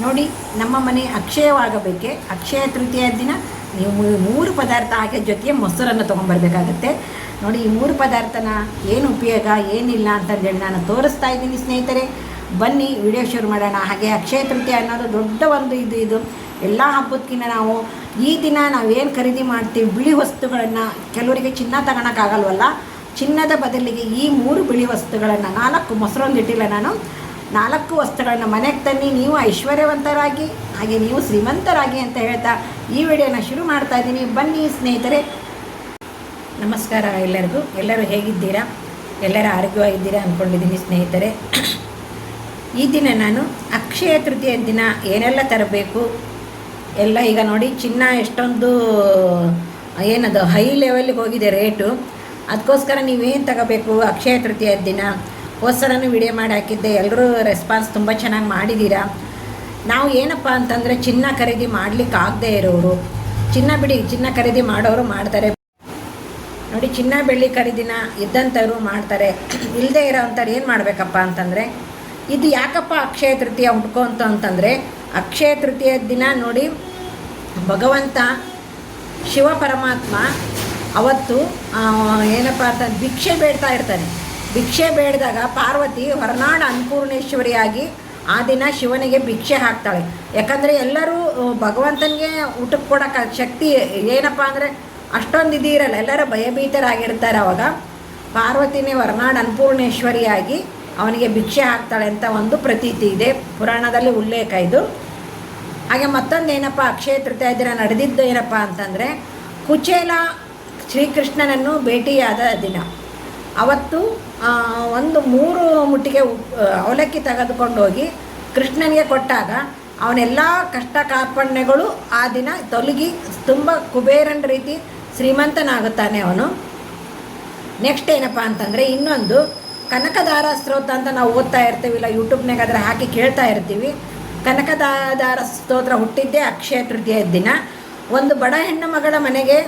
ನೋಡಿ, ನಮ್ಮ ಮನೆ ಅಕ್ಷಯವಾಗಬೇಕೆ ಅಕ್ಷಯ ತೃತೀಯ ದಿನ ನೀವು 3 ಪದಾರ್ಥ ಹಾಕಿ ಜೊತೆಗೆ ಮೊಸರನ್ನು ತೊಗೊಂಬರ್ಬೇಕಾಗತ್ತೆ. ನೋಡಿ, ಈ 3 ಪದಾರ್ಥನ ಏನು ಉಪಯೋಗ ಏನಿಲ್ಲ ಅಂತಂದೇಳಿ ನಾನು ತೋರಿಸ್ತಾ ಇದ್ದೀನಿ ಸ್ನೇಹಿತರೆ. ಬನ್ನಿ ವಿಡಿಯೋ ಶುರು ಮಾಡೋಣ. ಹಾಗೆ ಅಕ್ಷಯ ತೃತೀಯ ಅನ್ನೋದು ದೊಡ್ಡ ಒಂದು ಇದು ಎಲ್ಲ ಹಬ್ಬದಕ್ಕಿಂತ ನಾವು ಈ ದಿನ ನಾವೇನು ಖರೀದಿ ಮಾಡ್ತೀವಿ ಬಿಳಿ ವಸ್ತುಗಳನ್ನು, ಕೆಲವರಿಗೆ ಚಿನ್ನ ತಗೊಳಕ್ಕಾಗಲ್ವಲ್ಲ, ಚಿನ್ನದ ಬದಲಿಗೆ ಈ 3 ಬಿಳಿ ವಸ್ತುಗಳನ್ನು 4 ಮೊಸರೊಂದು ಇಟ್ಟಿಲ್ಲ ನಾನು, 4 ವಸ್ತುಗಳನ್ನು ಮನೆಗೆ ತನ್ನಿ, ನೀವು ಐಶ್ವರ್ಯವಂತರಾಗಿ ಹಾಗೆ ನೀವು ಶ್ರೀಮಂತರಾಗಿ ಅಂತ ಹೇಳ್ತಾ ಈ ವಿಡಿಯೋನ ಶುರು ಮಾಡ್ತಾ ಇದ್ದೀನಿ. ಬನ್ನಿ ಸ್ನೇಹಿತರೆ. ನಮಸ್ಕಾರ ಎಲ್ಲರಿಗೂ. ಎಲ್ಲರೂ ಹೇಗಿದ್ದೀರಾ? ಎಲ್ಲರೂ ಆರೋಗ್ಯವಾಗಿದ್ದೀರಾ ಅಂದ್ಕೊಂಡಿದ್ದೀನಿ ಸ್ನೇಹಿತರೆ. ಈ ದಿನ ನಾನು ಅಕ್ಷಯ ತೃತೀಯ ದಿನ ಏನೆಲ್ಲ ತರಬೇಕು ಎಲ್ಲ, ಈಗ ನೋಡಿ ಚಿನ್ನ ಎಷ್ಟೊಂದು ಏನದು ಹೈ ಲೆವೆಲ್ಗೆ ಹೋಗಿದೆ ರೇಟು. ಅದಕ್ಕೋಸ್ಕರ ನೀವೇನು ತಗೋಬೇಕು ಅಕ್ಷಯ ತೃತೀಯ ದಿನ ಹೋಸರನ್ನು ವಿಡಿಯೋ ಮಾಡಿ ಹಾಕಿದ್ದೆ. ಎಲ್ಲರೂ ರೆಸ್ಪಾನ್ಸ್ ತುಂಬ ಚೆನ್ನಾಗಿ ಮಾಡಿದ್ದೀರಾ. ನಾವು ಏನಪ್ಪ ಅಂತಂದರೆ ಚಿನ್ನ ಖರೀದಿ ಮಾಡಲಿಕ್ಕೆ ಆಗದೆ ಇರೋರು, ಚಿನ್ನ ಖರೀದಿ ಮಾಡೋರು ಮಾಡ್ತಾರೆ. ನೋಡಿ, ಚಿನ್ನ ಬೆಳ್ಳಿ ಖರೀದಿನ ಇದ್ದಂಥವ್ರು ಮಾಡ್ತಾರೆ, ಇಲ್ಲದೆ ಇರೋ ಅಂಥವ್ರು ಏನು ಮಾಡಬೇಕಪ್ಪ ಅಂತಂದರೆ, ಇದು ಯಾಕಪ್ಪ ಅಕ್ಷಯ ತೃತೀಯ ಹುಡ್ಕೊಂತು ಅಂತಂದರೆ, ಅಕ್ಷಯ ತೃತೀಯ ದಿನ ನೋಡಿ ಭಗವಂತ ಶಿವ ಪರಮಾತ್ಮ ಅವತ್ತು ಏನಪ್ಪ ಅಂತ ಭಿಕ್ಷೆ ಬೇಡ್ತಾ ಇರ್ತಾನೆ. ಭಿಕ್ಷೆ ಬೇಡಿದಾಗ ಪಾರ್ವತಿ ಹೊರನಾಡ ಅನ್ನಪೂರ್ಣೇಶ್ವರಿಯಾಗಿ ಆ ದಿನ ಶಿವನಿಗೆ ಭಿಕ್ಷೆ ಹಾಕ್ತಾಳೆ. ಯಾಕಂದರೆ ಎಲ್ಲರೂ ಭಗವಂತನಿಗೆ ಊಟಕ್ಕೆ ಕೊಡೋಕೆ ಶಕ್ತಿ ಏನಪ್ಪ ಅಂದರೆ ಅಷ್ಟೊಂದು ಇದಿರಲ್ಲ, ಎಲ್ಲರೂ ಭಯಭೀತರಾಗಿರ್ತಾರೆ. ಅವಾಗ ಪಾರ್ವತಿನೇ ಹೊರನಾಡ ಅನ್ನಪೂರ್ಣೇಶ್ವರಿಯಾಗಿ ಅವನಿಗೆ ಭಿಕ್ಷೆ ಹಾಕ್ತಾಳೆ ಅಂತ ಒಂದು ಪ್ರತೀತಿ ಇದೆ, ಪುರಾಣದಲ್ಲಿ ಉಲ್ಲೇಖ ಇದು. ಹಾಗೆ ಮತ್ತೊಂದು ಏನಪ್ಪ ಅಕ್ಷಯ ತೃತೀಯ ದಿನ ನಡೆದಿದ್ದು ಏನಪ್ಪ ಅಂತಂದರೆ, ಕುಚೇಲ ಶ್ರೀಕೃಷ್ಣನನ್ನು ಭೇಟಿಯಾದ ದಿನ. ಅವತ್ತು ಒಂದು 3 ಮುಟ್ಟಿಗೆ ಅವಲಕ್ಕಿ ತೆಗೆದುಕೊಂಡು ಹೋಗಿ ಕೃಷ್ಣನಿಗೆ ಕೊಟ್ಟಾಗ ಅವನೆಲ್ಲ ಕಷ್ಟ ಕಾರ್ಪಣ್ಯಗಳು ಆ ದಿನ ತೊಲಗಿ ತುಂಬ ಕುಬೇರನ ರೀತಿ ಶ್ರೀಮಂತನಾಗುತ್ತಾನೆ ಅವನು. ನೆಕ್ಸ್ಟ್ ಏನಪ್ಪ ಅಂತಂದರೆ, ಇನ್ನೊಂದು ಕನಕದಾರ ಸ್ತೋತ್ರ ಅಂತ ನಾವು ಓದ್ತಾ ಇರ್ತೀವಿಲ್ಲ, ಯೂಟ್ಯೂಬ್ನಾಗ ಅದರ ಹಾಕಿ ಕೇಳ್ತಾ ಇರ್ತೀವಿ. ಕನಕದಾರ ಸ್ತೋತ್ರ ಹುಟ್ಟಿದ್ದೇ ಅಕ್ಷಯ ತೃತೀಯ ದಿನ. ಒಂದು ಬಡ ಹೆಣ್ಣು ಮಗಳ ಮನೆಗೆ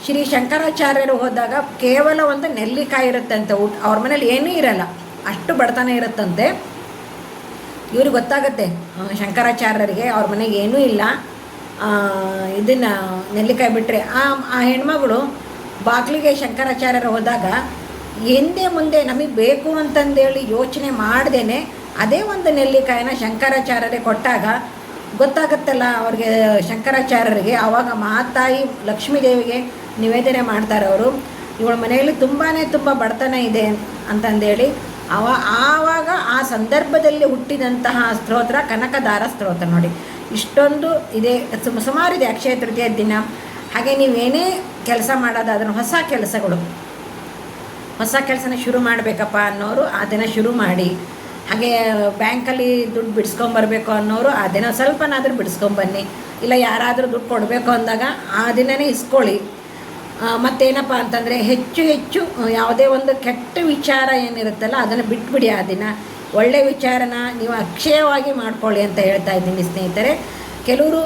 ಶ್ರೀ ಶಂಕರಾಚಾರ್ಯರು ಹೋದಾಗ ಕೇವಲ ಒಂದು ನೆಲ್ಲಿಕಾಯಿ ಇರುತ್ತಂತೆ, ಅವ್ರ ಮನೇಲಿ ಏನೂ ಇರಲ್ಲ, ಅಷ್ಟು ಬಡತನ ಇರುತ್ತಂತೆ. ಇವ್ರಿಗೆ ಗೊತ್ತಾಗುತ್ತೆ ಶಂಕರಾಚಾರ್ಯರಿಗೆ ಅವ್ರ ಮನೆಗೆ ಏನೂ ಇಲ್ಲ, ಇದನ್ನು ನೆಲ್ಲಿಕಾಯಿ ಬಿಟ್ಟರೆ. ಆ ಹೆಣ್ಮಗಳು ಬಾಗಿಲಿಗೆ ಶಂಕರಾಚಾರ್ಯರು ಹೋದಾಗ ಹಿಂದೆ ಮುಂದೆ ನಮಗೆ ಬೇಕು ಅಂತಂದೇಳಿ ಯೋಚನೆ ಮಾಡ್ದೇನೆ ಅದೇ ಒಂದು ನೆಲ್ಲಿಕಾಯಿನ ಶಂಕರಾಚಾರ್ಯರಿಗೆ ಕೊಟ್ಟಾಗ ಗೊತ್ತಾಗುತ್ತಲ್ಲ ಅವ್ರಿಗೆ ಶಂಕರಾಚಾರ್ಯರಿಗೆ. ಆವಾಗ ಮಹಾತಾಯಿ ಲಕ್ಷ್ಮೀದೇವಿಗೆ ನಿವೇದನೆ ಮಾಡ್ತಾರೆ ಅವರು, ಇವಳ ಮನೆಯಲ್ಲಿ ತುಂಬ ಬಡತನ ಇದೆ ಅಂತಂದೇಳಿ. ಆವಾಗ ಆ ಸಂದರ್ಭದಲ್ಲಿ ಹುಟ್ಟಿದಂತಹ ಸ್ತೋತ್ರ ಕನಕದಾರ ಸ್ತೋತ್ರ. ನೋಡಿ, ಇಷ್ಟೊಂದು ಇದೆ, ಸುಮಾರಿದೆ ಅಕ್ಷಯ ತೃತೀಯ ದಿನ. ಹಾಗೆ ನೀವೇನೇ ಕೆಲಸ ಮಾಡೋದಾದ್ರೂ ಹೊಸ ಕೆಲಸನ ಶುರು ಮಾಡಬೇಕಪ್ಪ ಅನ್ನೋರು ಆ ದಿನ ಶುರು ಮಾಡಿ. ಹಾಗೆ ಬ್ಯಾಂಕಲ್ಲಿ ದುಡ್ಡು ಬಿಡಿಸ್ಕೊಂಬರ್ಬೇಕು ಅನ್ನೋರು ಆ ದಿನ ಸ್ವಲ್ಪನಾದರೂ ಬಿಡಿಸ್ಕೊಂಬನ್ನಿ. ಇಲ್ಲ ಯಾರಾದರೂ ದುಡ್ಡು ಕೊಡಬೇಕು ಅಂದಾಗ ಆ ದಿನವೇ ಇಸ್ಕೊಳ್ಳಿ. ಮತ್ತೇನಪ್ಪ ಅಂತಂದರೆ ಹೆಚ್ಚು ಯಾವುದೇ ಒಂದು ಕೆಟ್ಟ ವಿಚಾರ ಏನಿರುತ್ತಲ್ಲ ಅದನ್ನು ಬಿಟ್ಬಿಡಿ. ಆ ದಿನ ಒಳ್ಳೆಯ ವಿಚಾರನ ನೀವು ಅಕ್ಷಯವಾಗಿ ಮಾಡ್ಕೊಳ್ಳಿ ಅಂತ ಹೇಳ್ತಾ ಇದ್ದೀನಿ ಸ್ನೇಹಿತರೆ. ಕೆಲವರು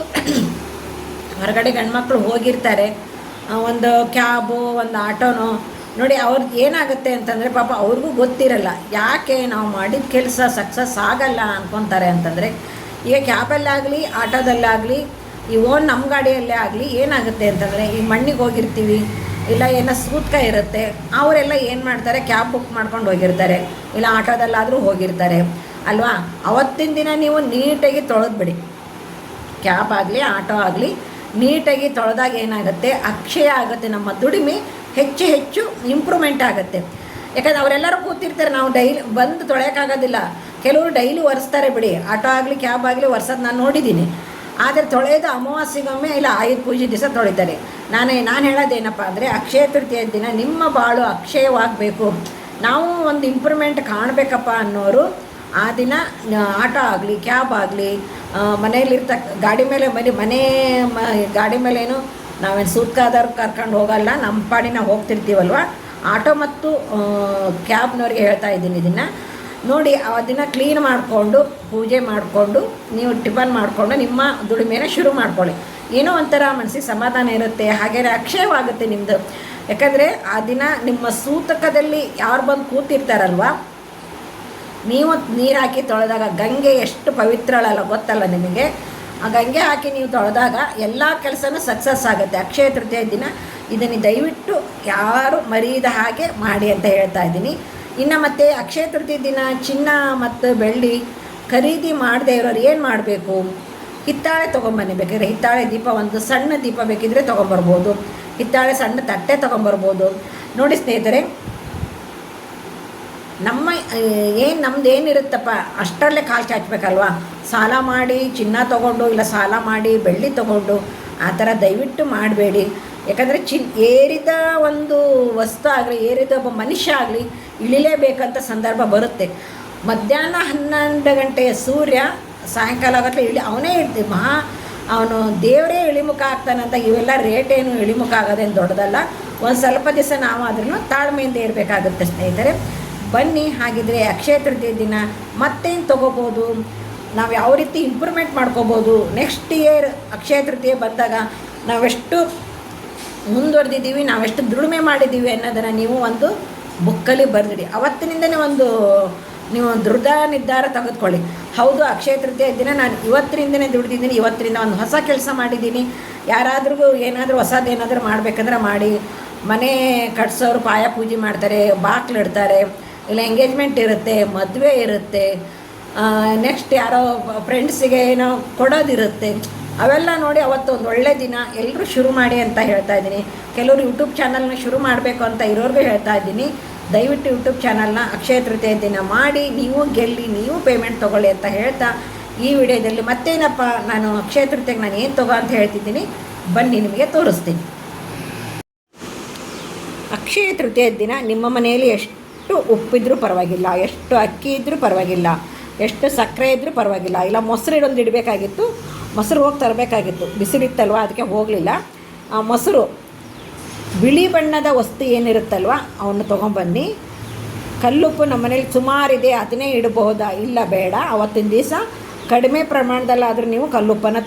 ಹೊರಗಡೆ ಗಂಡ್ಮಕ್ಳು ಹೋಗಿರ್ತಾರೆ, ಒಂದು ಕ್ಯಾಬು ಒಂದು ಆಟೋನೋ, ನೋಡಿ ಅವ್ರದ್ದು ಏನಾಗುತ್ತೆ ಅಂತಂದರೆ ಪಾಪ ಅವ್ರಿಗೂ ಗೊತ್ತಿರಲ್ಲ ಯಾಕೆ ನಾವು ಮಾಡಿದ ಕೆಲಸ ಸಕ್ಸಸ್ ಆಗಲ್ಲ ಅಂದ್ಕೊತಾರೆ ಅಂತಂದರೆ. ಈಗ ಕ್ಯಾಬಲ್ಲಾಗಲಿ ಆಟೋದಲ್ಲಾಗಲಿ ಈ ನಮ್ಮ ಗಾಡಿಯಲ್ಲೇ ಆಗಲಿ ಏನಾಗುತ್ತೆ ಅಂತಂದರೆ, ಈ ಮಣ್ಣಿಗೆ ಹೋಗಿರ್ತೀವಿ, ಇಲ್ಲ ಏನೋ ಸೂತ್ಕ ಇರುತ್ತೆ, ಅವರೆಲ್ಲ ಏನು ಮಾಡ್ತಾರೆ ಕ್ಯಾಬ್ ಬುಕ್ ಮಾಡ್ಕೊಂಡು ಹೋಗಿರ್ತಾರೆ, ಇಲ್ಲ ಆಟೋದಲ್ಲಾದರೂ ಹೋಗಿರ್ತಾರೆ ಅಲ್ವಾ. ಅವತ್ತಿನ ದಿನ ನೀವು ನೀಟಾಗಿ ತೊಳೆದ್ಬಿಡಿ, ಕ್ಯಾಬ್ ಆಗಲಿ ಆಟೋ ಆಗಲಿ ನೀಟಾಗಿ ತೊಳೆದಾಗ ಏನಾಗುತ್ತೆ ಅಕ್ಷಯ ಆಗುತ್ತೆ, ನಮ್ಮ ದುಡಿಮೆ ಹೆಚ್ಚು ಇಂಪ್ರೂವ್ಮೆಂಟ್ ಆಗುತ್ತೆ. ಯಾಕಂದರೆ ಅವರೆಲ್ಲರೂ ಕೂತಿರ್ತಾರೆ, ನಾವು ಡೈಲಿ ಬಂದು ತೊಳೆಯೋಕ್ಕಾಗೋದಿಲ್ಲ. ಕೆಲವರು ಡೈಲಿ ಒರೆಸ್ತಾರೆ ಬಿಡಿ, ಆಟೋ ಆಗಲಿ ಕ್ಯಾಬ್ ಆಗಲಿ ಒರೆಸೋದು ನಾನು ನೋಡಿದ್ದೀನಿ. ಆದರೆ ತೊಳೆಯೋದು ಅಮಾವಾಸ್ಯೆಗೊಮ್ಮೆ ಇಲ್ಲ ಆಯುಧ ಪೂಜೆ ದಿವಸ ತೊಳಿತಾರೆ. ನಾನು ಹೇಳೋದೇನಪ್ಪ ಅಂದರೆ, ಅಕ್ಷಯ ತೃತೀಯ ದಿನ ನಿಮ್ಮ ಬಾಳು ಅಕ್ಷಯವಾಗಬೇಕು, ನಾವು ಒಂದು ಇಂಪ್ರೂವ್ಮೆಂಟ್ ಕಾಣಬೇಕಪ್ಪ ಅನ್ನೋರು ಆ ದಿನ ಆಟೋ ಆಗಲಿ ಕ್ಯಾಬ್ ಆಗಲಿ ಗಾಡಿ ಮೇಲೆ ಗಾಡಿ ಮೇಲೇನು ನಾವೇನು ಸೂತ್ಕಾದವ್ರು ಕರ್ಕೊಂಡು ಹೋಗಲ್ಲ, ನಮ್ಮ ಪಾಡಿನ ಹೋಗ್ತಿರ್ತೀವಲ್ವ. ಆಟೋ ಮತ್ತು ಕ್ಯಾಬ್ನವ್ರಿಗೆ ಹೇಳ್ತಾ ಇದ್ದೀನಿ ಇದನ್ನು. ನೋಡಿ, ಅದನ್ನು ಕ್ಲೀನ್ ಮಾಡಿಕೊಂಡು ಪೂಜೆ ಮಾಡಿಕೊಂಡು ನೀವು ಟಿಫನ್ ಮಾಡಿಕೊಂಡು ನಿಮ್ಮ ದುಡಿಮೆನ ಶುರು ಮಾಡ್ಕೊಳ್ಳಿ. ಏನೋ ಒಂಥರ ಮನಸ್ಸಿಗೆ ಸಮಾಧಾನ ಇರುತ್ತೆ, ಹಾಗೆ ಅಕ್ಷಯವಾಗುತ್ತೆ ನಿಮ್ಮದು. ಯಾಕಂದರೆ ಆ ದಿನ ನಿಮ್ಮ ಸೂತಕದಲ್ಲಿ ಯಾರು ಬಂದು ಕೂತಿರ್ತಾರಲ್ವ, ನೀವು ನೀರು ಹಾಕಿ ತೊಳೆದಾಗ ಗಂಗೆ ಎಷ್ಟು ಪವಿತ್ರಳಲ್ಲ ಗೊತ್ತಲ್ಲ ನಿಮಗೆ. ಆ ಗಂಗೆ ಹಾಕಿ ನೀವು ತೊಳೆದಾಗ ಎಲ್ಲ ಕೆಲಸನೂ ಸಕ್ಸಸ್ ಆಗುತ್ತೆ. ಅಕ್ಷಯ ತೃತೀಯ ದಿನ ಇದನ್ನು ದಯವಿಟ್ಟು ಯಾರು ಮರೀದ ಹಾಗೆ ಮಾಡಿ ಅಂತ ಹೇಳ್ತಾ ಇದ್ದೀನಿ. ಇನ್ನು ಮತ್ತು ಅಕ್ಷಯ ತೃತೀಯ ದಿನ ಚಿನ್ನ ಮತ್ತು ಬೆಳ್ಳಿ ಖರೀದಿ ಮಾಡದೇ ಇರೋರು ಏನು ಮಾಡಬೇಕು? ಹಿತ್ತಾಳೆ ತೊಗೊಂಬನ್ನಿ. ಬೇಕಾದ್ರೆ ಹಿತ್ತಾಳೆ ದೀಪ, ಒಂದು ಸಣ್ಣ ದೀಪ ಬೇಕಿದ್ದರೆ ತೊಗೊಂಬರ್ಬೋದು. ಹಿತ್ತಾಳೆ ಸಣ್ಣ ತಟ್ಟೆ ತೊಗೊಂಬರ್ಬೋದು. ನೋಡಿ ಸ್ನೇಹಿತರೆ, ನಮ್ದು ಏನಿರುತ್ತಪ್ಪ ಅಷ್ಟರಲ್ಲೇ ಕಾಲು ಚಾಚಬೇಕಲ್ವ. ಸಾಲ ಮಾಡಿ ಚಿನ್ನ ತೊಗೊಂಡು, ಇಲ್ಲ ಸಾಲ ಮಾಡಿ ಬೆಳ್ಳಿ ತೊಗೊಂಡು ಆ ಥರ ದಯವಿಟ್ಟು ಮಾಡಬೇಡಿ. ಯಾಕಂದರೆ ಏರಿದ ಒಂದು ವಸ್ತು ಆಗಲಿ, ಏರಿದ ಒಬ್ಬ ಮನುಷ್ಯ ಆಗಲಿ ಇಳಿಲೇಬೇಕಂತ ಸಂದರ್ಭ ಬರುತ್ತೆ. ಮಧ್ಯಾಹ್ನ 12 ಗಂಟೆಯ ಸೂರ್ಯ ಸಾಯಂಕಾಲ ಆಗತ್ತೆ ಅವನೇ ಅವನು ದೇವರೇ ಇಳಿಮುಖ ಆಗ್ತಾನಂತ. ಇವೆಲ್ಲ ರೇಟೇನು ಇಳಿಮುಖ ಆಗೋದೇನು ದೊಡ್ಡದಲ್ಲ. ಒಂದು ಸ್ವಲ್ಪ ದಿವಸ ನಾವು ಅದನ್ನು ತಾಳ್ಮೆಯಿಂದ ಇರಬೇಕಾಗುತ್ತೆ ಸ್ನೇಹಿತರೆ. ಬನ್ನಿ, ಹಾಗಿದ್ರೆ ಅಕ್ಷಯ ತೃತೀಯ ದಿನ ಮತ್ತೇನು ತೊಗೋಬೋದು, ನಾವು ಯಾವ ರೀತಿ ಇಂಪ್ರೂವ್ಮೆಂಟ್ ಮಾಡ್ಕೋಬೋದು, ನೆಕ್ಸ್ಟ್ ಇಯರ್ ಅಕ್ಷಯ ತೃತೀಯ ಬಂದಾಗ ನಾವೆಷ್ಟು ಮುಂದುವರೆದಿದ್ದೀವಿ, ನಾವೆಷ್ಟು ದುಡಿಮೆ ಮಾಡಿದ್ದೀವಿ ಅನ್ನೋದನ್ನು ನೀವು ಒಂದು ಬುಕ್ಕಲ್ಲಿ ಬರೆದಿಡಿ. ಅವತ್ತಿನಿಂದನೇ ನೀವು ದೃಢ ನಿರ್ಧಾರ ತೆಗೆದುಕೊಳ್ಳಿ. ಹೌದು, ಅಕ್ಷಯ ತೃತೀಯ ದಿನ ನಾನು ಇವತ್ತಿನಿಂದನೇ ದುಡಿದಿದ್ದೀನಿ, ಇವತ್ತಿನಿಂದ ಒಂದು ಹೊಸ ಕೆಲಸ ಮಾಡಿದ್ದೀನಿ. ಯಾರಾದ್ರೂ ಏನಾದರೂ ಹೊಸದೇನಾದರೂ ಮಾಡಬೇಕಂದ್ರೆ ಮಾಡಿ. ಮನೆ ಕಟ್ಸೋರು ಪಾಯ ಪೂಜೆ ಮಾಡ್ತಾರೆ, ಬಾಕ್ಲು ಇಡ್ತಾರೆ, ಇಲ್ಲ ಎಂಗೇಜ್ಮೆಂಟ್ ಇರುತ್ತೆ, ಮದುವೆ ಇರುತ್ತೆ, ನೆಕ್ಸ್ಟ್ ಯಾರೋ ಫ್ರೆಂಡ್ಸಿಗೆ ಏನೋ ಕೊಡೋದಿರುತ್ತೆ. ಅವೆಲ್ಲ ನೋಡಿ ಅವತ್ತೊಂದು ಒಳ್ಳೆ ದಿನ ಎಲ್ಲರೂ ಶುರು ಮಾಡಿ ಅಂತ ಹೇಳ್ತಾ ಇದ್ದೀನಿ. ಕೆಲವರು ಯೂಟ್ಯೂಬ್ ಚಾನಲ್ನ ಶುರು ಮಾಡಬೇಕು ಅಂತ ಇರೋರಿಗೂ ಹೇಳ್ತಾ ಇದ್ದೀನಿ, ದಯವಿಟ್ಟು ಯೂಟ್ಯೂಬ್ ಚಾನಲ್ನ ಅಕ್ಷಯ ತೃತೀಯ ದಿನ ಮಾಡಿ, ನೀವು ಗೆಲ್ಲಿ, ನೀವು ಪೇಮೆಂಟ್ ತೊಗೊಳ್ಳಿ ಅಂತ ಹೇಳ್ತಾ ಈ ವಿಡಿಯೋದಲ್ಲಿ ಮತ್ತೇನಪ್ಪ ನಾನು ಅಕ್ಷಯ ತೃತೀಯಕ್ಕೆ ನಾನು ಏನು ತಗೋ ಅಂತ ಹೇಳ್ತಿದ್ದೀನಿ, ಬನ್ನಿ ನಿಮಗೆ ತೋರಿಸ್ತೀನಿ. ಅಕ್ಷಯ ತೃತೀಯ ದಿನ ನಿಮ್ಮ ಮನೆಯಲ್ಲಿ ಎಷ್ಟು ಉಪ್ಪಿದ್ರೂ ಪರವಾಗಿಲ್ಲ, ಎಷ್ಟು ಅಕ್ಕಿ ಇದ್ದರೂ ಪರವಾಗಿಲ್ಲ, ಎಷ್ಟು ಸಕ್ಕರೆ ಇದ್ದರೂ ಪರವಾಗಿಲ್ಲ, ಇಲ್ಲ ಮೊಸರು ಇಡೊಂದು ಇಡಬೇಕಾಗಿತ್ತು, ಮೊಸರು ಹೋಗಿ ತರಬೇಕಾಗಿತ್ತು, ಬಿಸಿಲಿತ್ತಲ್ವ ಅದಕ್ಕೆ ಹೋಗಲಿಲ್ಲ. ಮೊಸರು ಬಿಳಿ ಬಣ್ಣದ ವಸ್ತು ಏನಿರುತ್ತಲ್ವ ಅವನ್ನ ತೊಗೊಂಬನ್ನಿ. ಕಲ್ಲುಪ್ಪು ನಮ್ಮ ಮನೇಲಿ ಸುಮಾರಿದೆ, ಅದನ್ನೇ ಇಡಬಹುದಾ? ಇಲ್ಲ, ಬೇಡ. ಅವತ್ತಿನ ದಿವಸ ಕಡಿಮೆ ಪ್ರಮಾಣದಲ್ಲಾದರೂ ನೀವು ಕಲ್ಲುಪ್ಪನ್ನು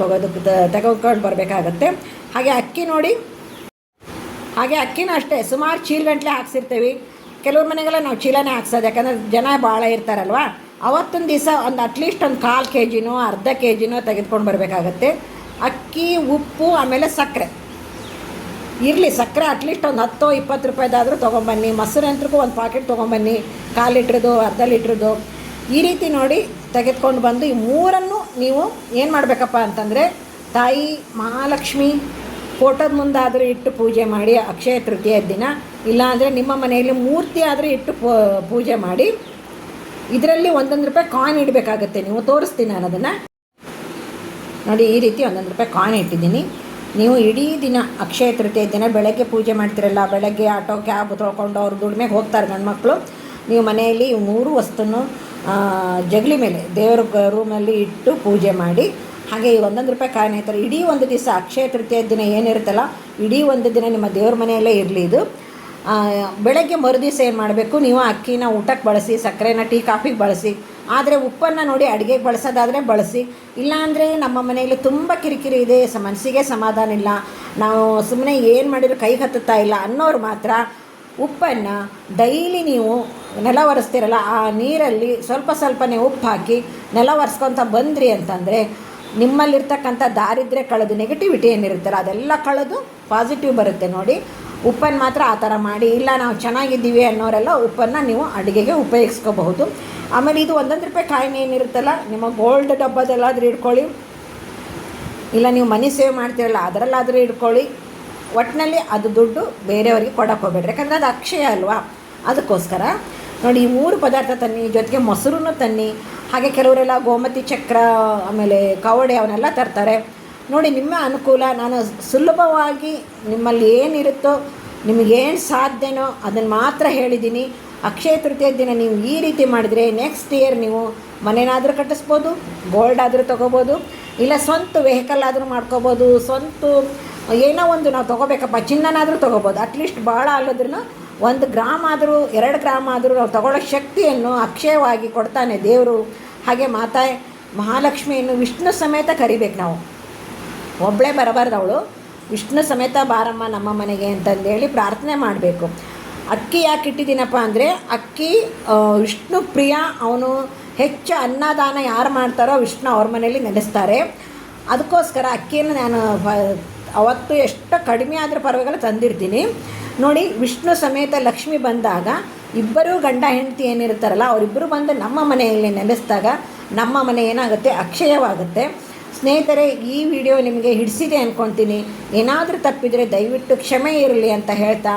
ತೆಗೆದುಕೊಂಡು ಬರಬೇಕಾಗತ್ತೆ. ಹಾಗೆ ಅಕ್ಕಿ ನೋಡಿ, ಹಾಗೆ ಅಕ್ಕಿನೂ ಅಷ್ಟೇ ಸುಮಾರು ಚೀಲಗಂಟ್ಲೆ ಹಾಕ್ಸಿರ್ತೀವಿ. ಕೆಲವ್ರ ಮನೆಗೆಲ್ಲ ನಾವು ಚೀಲನೇ ಹಾಕ್ಸೋದು, ಯಾಕಂದರೆ ಜನ ಭಾಳ ಇರ್ತಾರಲ್ವ. ಅವತ್ತೊಂದು ದಿವಸ ಒಂದು ಅಟ್ಲೀಸ್ಟ್ ಒಂದು 1/4 kg ಅರ್ಧ kg ತೆಗೆದುಕೊಂಡು ಬರಬೇಕಾಗತ್ತೆ. ಅಕ್ಕಿ, ಉಪ್ಪು, ಆಮೇಲೆ ಸಕ್ಕರೆ ಇರಲಿ. ಸಕ್ಕರೆ ಅಟ್ಲೀಸ್ಟ್ ಒಂದು 10-20 ರೂಪಾಯಿದಾದರೂ ತೊಗೊಂಬನ್ನಿ. ಮೊಸರು ಅಂತೂ ಒಂದು ಪಾಕೆಟ್ ತೊಗೊಂಬನ್ನಿ, 1/4 ಲೀಟ್ರದ್ದು, ಅರ್ಧ ಲೀಟ್ರದ್ದು. ಈ ರೀತಿ ನೋಡಿ ತೆಗೆದುಕೊಂಡು ಬಂದು ಈ ಮೂರನ್ನು ನೀವು ಏನು ಮಾಡಬೇಕಪ್ಪ ಅಂತಂದರೆ, ತಾಯಿ ಮಹಾಲಕ್ಷ್ಮಿ ಫೋಟೋದ ಮುಂದಾದರೂ ಇಟ್ಟು ಪೂಜೆ ಮಾಡಿ ಅಕ್ಷಯ ತೃತೀಯ ದಿನ. ಇಲ್ಲಾಂದರೆ ನಿಮ್ಮ ಮನೆಯಲ್ಲಿ ಮೂರ್ತಿ ಆದರೂ ಇಟ್ಟು ಪೂಜೆ ಮಾಡಿ. ಇದರಲ್ಲಿ 1 ರೂಪಾಯಿ ಕಾಯಿನ್ ಇಡಬೇಕಾಗತ್ತೆ. ನೀವು ತೋರಿಸ್ತೀನಿ ನಾನು ಅದನ್ನು ನೋಡಿ. ಈ ರೀತಿ 1 ರೂಪಾಯಿ ಕಾಯಿನ್ ಇಟ್ಟಿದ್ದೀನಿ. ನೀವು ಇಡೀ ದಿನ ಅಕ್ಷಯ ತೃತೀಯ ದಿನ ಬೆಳಗ್ಗೆ ಪೂಜೆ ಮಾಡ್ತಿರಲ್ಲ, ಬೆಳಗ್ಗೆ ಆಟೋ ಕ್ಯಾಬ್ ತೊಳ್ಕೊಂಡು ಅವ್ರು ದುಡಿಮೆಗೆ ಹೋಗ್ತಾರೆ ಗಂಡ್ಮಕ್ಳು. ನೀವು ಮನೆಯಲ್ಲಿ 3 ವಸ್ತುನು ಜಗಲಿ ಮೇಲೆ ದೇವ್ರ ರೂಮಲ್ಲಿ ಇಟ್ಟು ಪೂಜೆ ಮಾಡಿ. ಹಾಗೆ ಈ 1 ರೂಪಾಯಿ ಕಾಯಿನ್ ಐತಾರೆ. ಇಡೀ ಒಂದು ದಿವಸ ಅಕ್ಷಯ ತೃತೀಯ ದಿನ ಏನಿರುತ್ತಲ್ಲ, ಇಡೀ ಒಂದು ದಿನ ನಿಮ್ಮ ದೇವ್ರ ಮನೆಯಲ್ಲೇ ಇರಲಿ ಇದು. ಬೆಳಗ್ಗೆ ಮರುದಿವಸ ಏನು ಮಾಡಬೇಕು, ನೀವು ಅಕ್ಕಿನ ಊಟಕ್ಕೆ ಬಳಸಿ, ಸಕ್ಕರೆನ ಟೀ ಕಾಫಿಗೆ ಬಳಸಿ. ಆದರೆ ಉಪ್ಪನ್ನು ನೋಡಿ ಅಡುಗೆಗೆ ಬಳಸೋದಾದರೆ ಬಳಸಿ. ಇಲ್ಲಾಂದರೆ ನಮ್ಮ ಮನೆಯಲ್ಲಿ ತುಂಬ ಕಿರಿಕಿರಿ ಇದೆ, ಮನಸ್ಸಿಗೆ ಸಮಾಧಾನ ಇಲ್ಲ, ನಾವು ಸುಮ್ಮನೆ ಏನು ಮಾಡಿದ್ರು ಕೈಗೆ ಹತ್ತುತ್ತಾ ಇಲ್ಲ ಅನ್ನೋರು ಮಾತ್ರ ಉಪ್ಪನ್ನು ಡೈಲಿ ನೀವು ನೆಲ ಒರೆಸ್ತಿರಲ್ಲ, ಆ ನೀರಲ್ಲಿ ಸ್ವಲ್ಪ ಸ್ವಲ್ಪನೇ ಉಪ್ಪು ಹಾಕಿ ನೆಲ ಒರೆಸ್ಕೊತ ಬಂದ್ರಿ ಅಂತಂದರೆ ನಿಮ್ಮಲ್ಲಿರ್ತಕ್ಕಂಥ ದಾರಿದ್ರ್ಯ ಕಳೆದು, ನೆಗೆಟಿವಿಟಿ ಏನಿರುತ್ತಲ್ಲ ಅದೆಲ್ಲ ಕಳೆದು ಪಾಸಿಟಿವ್ ಬರುತ್ತೆ. ನೋಡಿ, ಉಪ್ಪನ್ನು ಮಾತ್ರ ಆ ಥರ ಮಾಡಿ. ಇಲ್ಲ ನಾವು ಚೆನ್ನಾಗಿದ್ದೀವಿ ಅನ್ನೋರೆಲ್ಲ ಉಪ್ಪನ್ನು ನೀವು ಅಡುಗೆಗೆ ಉಪಯೋಗಿಸ್ಕೋಬಹುದು. ಆಮೇಲೆ ಇದು 1 ರೂಪಾಯಿ ಕಾಯಿನ್ ಏನಿರುತ್ತಲ್ಲ, ನಿಮ್ಮ ಗೋಲ್ಡ್ ಡಬ್ಬದಲ್ಲಾದರೂ ಇಟ್ಕೊಳ್ಳಿ, ಇಲ್ಲ ನೀವು ಮನಿ ಸೇವ್ ಮಾಡ್ತೀರಲ್ಲ ಅದರಲ್ಲಾದರೂ ಇಟ್ಕೊಳ್ಳಿ. ಒಟ್ಟಿನಲ್ಲಿ ಅದು ದುಡ್ಡು ಬೇರೆಯವರಿಗೆ ಕೊಡೋಕೆ ಹೋಗ್ಬೇಡ್ರಿ, ಯಾಕಂದರೆ ಅದು ಅಕ್ಷಯ ಅಲ್ವಾ. ಅದಕ್ಕೋಸ್ಕರ ನೋಡಿ, ಈ 3 ಪದಾರ್ಥ ತನ್ನಿ, ಜೊತೆಗೆ ಮೊಸರನ್ನು ತನ್ನಿ. ಹಾಗೆ ಕೆಲವರೆಲ್ಲ ಗೋಮತಿ ಚಕ್ರ, ಆಮೇಲೆ ಕವಡೆ ಅವನ್ನೆಲ್ಲ ತರ್ತಾರೆ. ನೋಡಿ, ನಿಮ್ಮ ಅನುಕೂಲ. ನಾನು ಸುಲಭವಾಗಿ ನಿಮ್ಮಲ್ಲಿ ಏನಿರುತ್ತೋ, ನಿಮಗೇನು ಸಾಧ್ಯನೋ ಅದನ್ನು ಮಾತ್ರ ಹೇಳಿದ್ದೀನಿ. ಅಕ್ಷಯ ತೃತೀಯ ದಿನ ನೀವು ಈ ರೀತಿ ಮಾಡಿದರೆ ನೆಕ್ಸ್ಟ್ ಇಯರ್ ನೀವು ಮನೆನಾದರೂ ಕಟ್ಟಿಸ್ಬೋದು, ಗೋಲ್ಡ್ ಆದರೂ ತೊಗೋಬೋದು, ಇಲ್ಲ ಸ್ವಂತ ವೆಹಿಕಲ್ ಆದರೂ ಮಾಡ್ಕೋಬೋದು, ಸ್ವಂತ ಏನೋ ಒಂದು ನಾವು ತೊಗೋಬೇಕಪ್ಪ, ಚಿನ್ನನಾದರೂ ತೊಗೋಬೋದು. ಅಟ್ಲೀಸ್ಟ್ ಭಾಳ ಅಲ್ಲದ್ರೂ 1 ಗ್ರಾಮ್ ಆದರೂ 2 ಗ್ರಾಮ್ ಆದರೂ ನಾವು ತೊಗೊಳ್ಳೋ ಶಕ್ತಿಯನ್ನು ಅಕ್ಷಯವಾಗಿ ಕೊಡ್ತಾನೆ ದೇವರು. ಹಾಗೆ ಮಾತಾ ಮಹಾಲಕ್ಷ್ಮಿಯನ್ನು ವಿಷ್ಣು ಸಮೇತ ಕರಿಬೇಕು. ನಾವು ಒಬ್ಬಳೇ ಬರಬಾರ್ದು, ಅವಳು ವಿಷ್ಣು ಸಮೇತ ಬಾರಮ್ಮ ನಮ್ಮ ಮನೆಗೆ ಅಂತಂದೇಳಿ ಪ್ರಾರ್ಥನೆ ಮಾಡಬೇಕು. ಅಕ್ಕಿ ಯಾಕೆ ಇಟ್ಟಿದ್ದೀನಪ್ಪ ಅಂದರೆ ಅಕ್ಕಿ ವಿಷ್ಣು ಪ್ರಿಯ, ಅವನು ಹೆಚ್ಚು ಅನ್ನದಾನ ಯಾರು ಮಾಡ್ತಾರೋ ವಿಷ್ಣು ಅವ್ರ ಮನೇಲಿ ನೆನೆಸ್ತಾರೆ. ಅದಕ್ಕೋಸ್ಕರ ಅಕ್ಕಿಯನ್ನು ನಾನು ಅವತ್ತು ಎಷ್ಟು ಕಡಿಮೆ ಆದರೂ ಪರವಾಗಿಲ್ಲ ತಂದಿರ್ತೀನಿ. ನೋಡಿ, ವಿಷ್ಣು ಸಮೇತ ಲಕ್ಷ್ಮಿ ಬಂದಾಗ ಇಬ್ಬರೂ ಗಂಡ ಹೆಂಡತಿ ಏನಿರ್ತಾರಲ್ಲ ಅವರಿಬ್ಬರು ಬಂದು ನಮ್ಮ ಮನೆಯಲ್ಲಿ ನೆಲೆಸಿದಾಗ ನಮ್ಮ ಮನೆ ಏನಾಗುತ್ತೆ, ಅಕ್ಷಯವಾಗುತ್ತೆ. ಸ್ನೇಹಿತರೆ, ಈ ವಿಡಿಯೋ ನಿಮಗೆ ಹಿಡಿಸಿದೆ ಅಂದ್ಕೊಳ್ತೀನಿ. ಏನಾದರೂ ತಪ್ಪಿದರೆ ದಯವಿಟ್ಟು ಕ್ಷಮೆ ಇರಲಿ ಅಂತ ಹೇಳ್ತಾ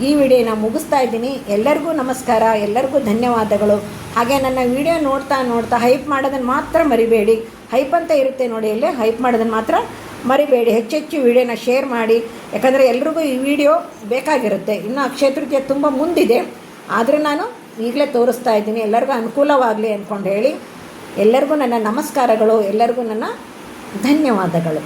ಈ ವಿಡಿಯೋನ ಮುಗಿಸ್ತಾ ಇದ್ದೀನಿ. ಎಲ್ಲರಿಗೂ ನಮಸ್ಕಾರ, ಎಲ್ಲರಿಗೂ ಧನ್ಯವಾದಗಳು. ಹಾಗೆ ನನ್ನ ವಿಡಿಯೋ ನೋಡ್ತಾ ಹೈಪ್ ಮಾಡೋದನ್ನು ಮಾತ್ರ ಮರಿಬೇಡಿ. ಹೈಪ್ ಅಂತ ಇರುತ್ತೆ ನೋಡಿ, ಇಲ್ಲಿ ಹೈಪ್ ಮಾಡೋದನ್ನು ಮಾತ್ರ ಮರಿಬೇಡಿ. ಹೆಚ್ಚೆಚ್ಚು ವಿಡಿಯೋನ ಶೇರ್ ಮಾಡಿ, ಯಾಕಂದರೆ ಎಲ್ರಿಗೂ ಈ ವಿಡಿಯೋ ಬೇಕಾಗಿರುತ್ತೆ. ಇನ್ನು ಅಕ್ಷಯ ತೃತೀಯ ತುಂಬ ಮುಂದಿದೆ, ಆದರೆ ನಾನು ಈಗಲೇ ತೋರಿಸ್ತಾ ಇದ್ದೀನಿ, ಎಲ್ಲರಿಗೂ ಅನುಕೂಲವಾಗಲಿ ಅಂದ್ಕೊಂಡು ಹೇಳಿ ಎಲ್ಲರಿಗೂ ನನ್ನ ನಮಸ್ಕಾರಗಳು, ಎಲ್ಲರಿಗೂ ನನ್ನ ಧನ್ಯವಾದಗಳು.